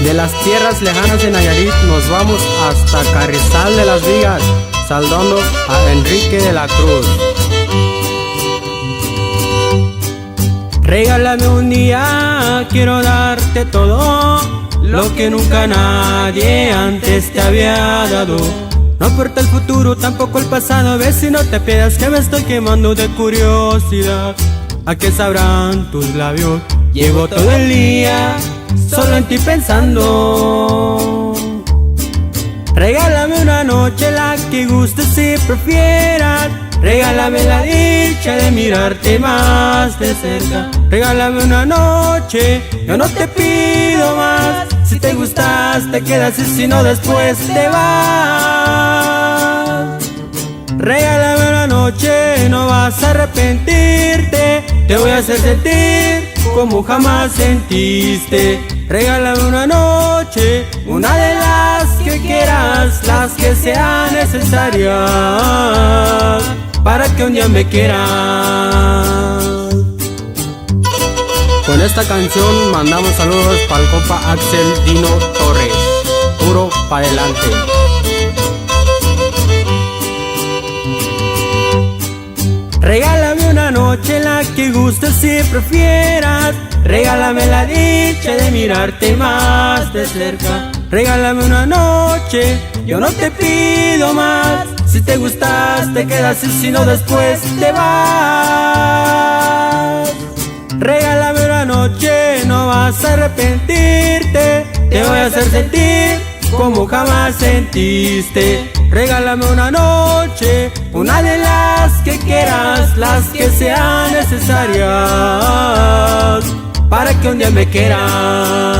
De las tierras lejanas de Nayarit nos vamos hasta Carrizal de las Vigas, saludando a Enrique de la Cruz. Regálame un día, quiero darte todo lo que nunca nadie antes te había dado. No importa el futuro, tampoco el pasado, ves si no te pierdas que me estoy quemando de curiosidad. ¿A qué sabrán tus labios? Llevo todo el día solo en ti pensando. Regálame una noche, la que gustes si prefieras. Regálame la dicha de mirarte más de cerca. Regálame una noche, yo no te pido más. Si te gustas te quedas y si no después te vas. Regálame una noche, no vas a arrepentirte. Te voy a hacer sentir como jamás sentiste. Regálame una noche, una de las que quieras, las que sean necesarias para que un día me quieras. Con esta canción mandamos saludos para el compa Axel Dino Torres. Puro para adelante. Regálame una noche, la que gustes si prefieras. Regálame la dicha de mirarte más de cerca. Regálame una noche, yo no te pido más. Si te gustas te quedas y si no después te vas. Regálame una noche, no vas a arrepentirte. Te voy a hacer sentir como jamás sentiste. Regálame una noche, una de las que quieras, las que sean necesarias para que un día me quieras.